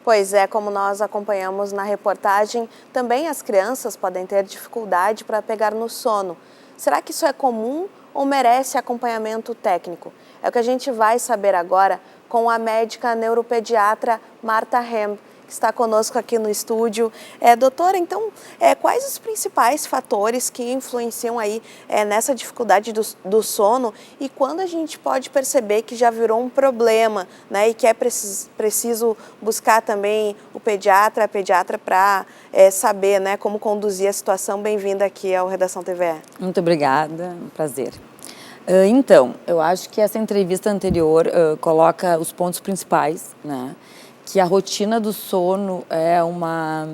Pois é, como nós acompanhamos na reportagem, também as crianças podem ter dificuldade para pegar no sono. Será que isso é comum ou merece acompanhamento técnico? É o que a gente vai saber agora com a médica neuropediatra Marta Hem, que está conosco aqui no estúdio. Doutora, então, quais os principais fatores que influenciam aí nessa dificuldade do sono e quando a gente pode perceber que já virou um problema, né, e que é preciso buscar também o pediatra, a pediatra para saber, né, como conduzir a situação? Bem-vinda aqui ao Redação TVE. Muito obrigada, um prazer. Então, eu acho que essa entrevista anterior coloca os pontos principais, né? Que a rotina do sono é uma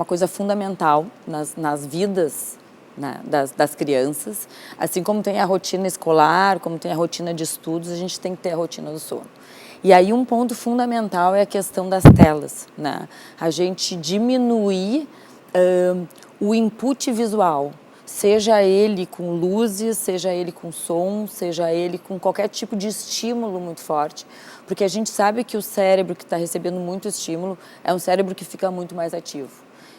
coisa fundamental nas vidas, né, das crianças. Assim como tem a rotina escolar, como tem a rotina de estudos, a gente tem que ter a rotina do sono. E aí um ponto fundamental é a questão das telas, né? A gente diminuir o input visual, seja ele com luzes, seja ele com som, seja ele com qualquer tipo de estímulo muito forte, porque a gente sabe que o cérebro que está recebendo muito estímulo é um cérebro que fica muito mais ativo.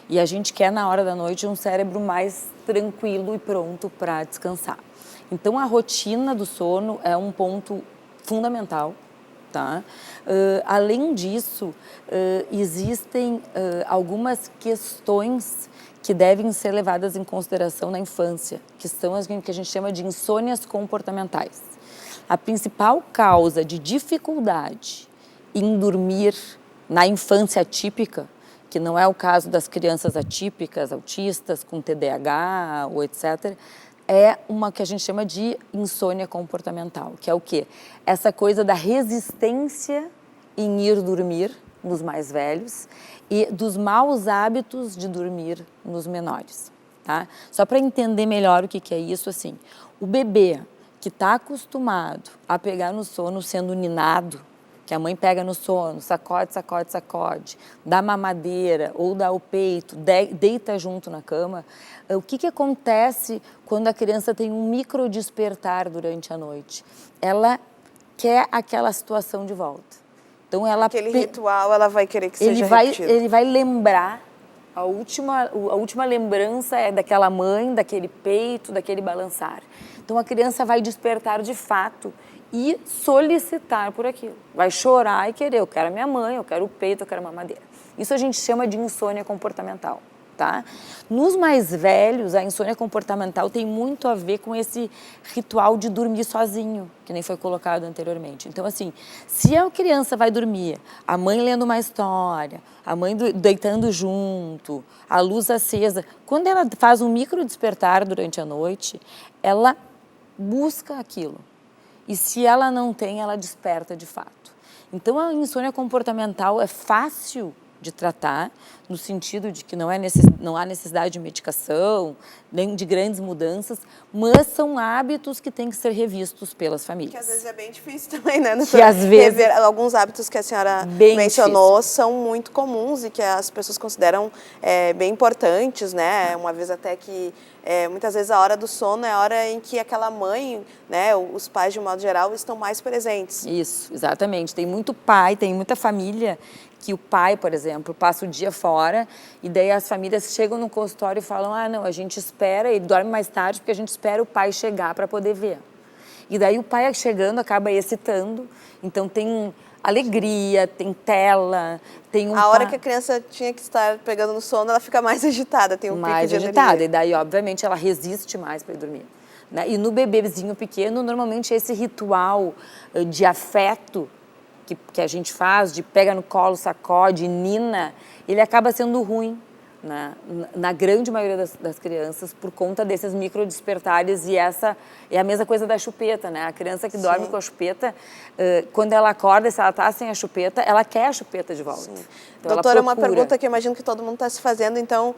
E a gente quer, na hora da noite, um cérebro mais tranquilo e pronto para descansar. Então, a rotina do sono é um ponto fundamental, tá? Além disso, existem algumas questões que devem ser levadas em consideração na infância, que são as que a gente chama de insônias comportamentais. A principal causa de dificuldade em dormir na infância atípica, que não é o caso das crianças atípicas, autistas, com TDAH ou etc., é uma que a gente chama de insônia comportamental, que é o quê? Essa coisa da resistência em ir dormir nos mais velhos e dos maus hábitos de dormir nos menores, tá? Só para entender melhor o que é isso, assim, o bebê que está acostumado a pegar no sono sendo ninado, que a mãe pega no sono, sacode, sacode, sacode, dá mamadeira ou dá o peito, deita junto na cama, o que acontece quando a criança tem um micro despertar durante a noite? Ela quer aquela situação de volta. Então aquele ritual, ela vai querer que seja repetido. Ele vai lembrar, a última lembrança é daquela mãe, daquele peito, daquele balançar. Então a criança vai despertar de fato e solicitar por aquilo. Vai chorar e querer, eu quero a minha mãe, eu quero o peito, eu quero a mamadeira. Isso a gente chama de insônia comportamental. Tá? Nos mais velhos, a insônia comportamental tem muito a ver com esse ritual de dormir sozinho, que nem foi colocado anteriormente. Então, assim, se a criança vai dormir, a mãe lendo uma história, a mãe deitando junto, a luz acesa, quando ela faz um micro despertar durante a noite, ela busca aquilo. E se ela não tem, ela desperta de fato. Então, a insônia comportamental é fácil de tratar, no sentido de que não há necessidade de medicação, nem de grandes mudanças, mas são hábitos que têm que ser revistos pelas famílias. Que às vezes é bem difícil também, né? Que às vezes... Alguns hábitos que a senhora mencionou são muito comuns e que as pessoas consideram bem importantes, né? Uma vez até que muitas vezes a hora do sono é a hora em que aquela mãe, né, os pais de um modo geral, estão mais presentes. Isso, exatamente. Tem muito pai, tem muita família que o pai, por exemplo, passa o dia fora e daí as famílias chegam no consultório e falam, ah, não, a gente espera, ele dorme mais tarde porque a gente espera o pai chegar para poder ver. E daí o pai chegando acaba excitando, então tem alegria, tem tela, tem a hora que a criança tinha que estar pegando no sono, ela fica mais agitada, tem um pico de agitada, e daí, obviamente, ela resiste mais para ir dormir. Né? E no bebezinho pequeno, normalmente esse ritual de afeto que a gente faz, de pega no colo, sacode, nina, ele acaba sendo ruim, né? Na grande maioria das crianças, por conta desses micro despertares, e essa é a mesma coisa da chupeta, né? A criança que dorme com a chupeta, quando ela acorda, se ela está sem a chupeta, ela quer a chupeta de volta. Então, doutora, uma pergunta que eu imagino que todo mundo está se fazendo, então,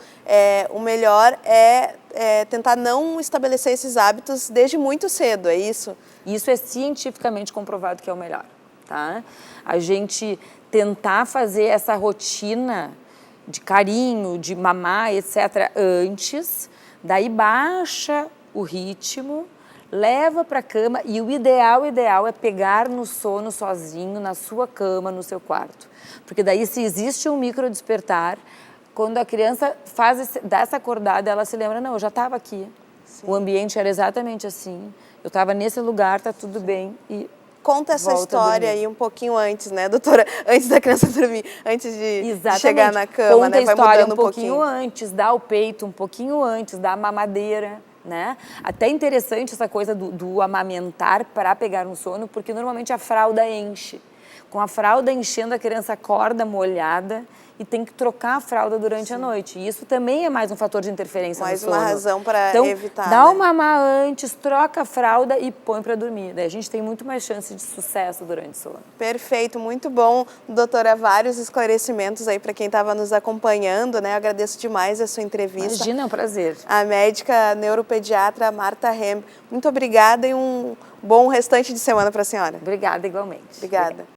o melhor é tentar não estabelecer esses hábitos desde muito cedo, é isso? Isso é cientificamente comprovado que é o melhor. Tá? A gente tentar fazer essa rotina de carinho, de mamar, etc., antes, daí baixa o ritmo, leva para a cama e o ideal é pegar no sono sozinho, na sua cama, no seu quarto. Porque daí, se existe um micro despertar, quando a criança dá essa acordada, ela se lembra, não, eu já estava aqui. Sim. O ambiente era exatamente assim, eu estava nesse lugar, tá tudo bem. E conta essa história aí um pouquinho antes, né, doutora? Antes da criança dormir, antes de chegar na cama, conta, né? Vai mudando um pouquinho antes, dá o peito um pouquinho antes, dá a mamadeira, né? Até interessante essa coisa do amamentar para pegar no sono, porque normalmente a fralda enche. Com a fralda enchendo, a criança acorda molhada e tem que trocar a fralda durante a noite. E isso também é mais um fator de interferência no sono. Mais uma razão para evitar, dá né? o mamar antes, troca a fralda e põe para dormir. Daí a gente tem muito mais chance de sucesso durante o sono. Perfeito, muito bom, doutora, vários esclarecimentos aí para quem estava nos acompanhando, né? Eu agradeço demais a sua entrevista. Imagina, é um prazer. A médica neuropediatra Marta Hemp. Muito obrigada e um bom restante de semana para a senhora. Obrigada, igualmente. Obrigada.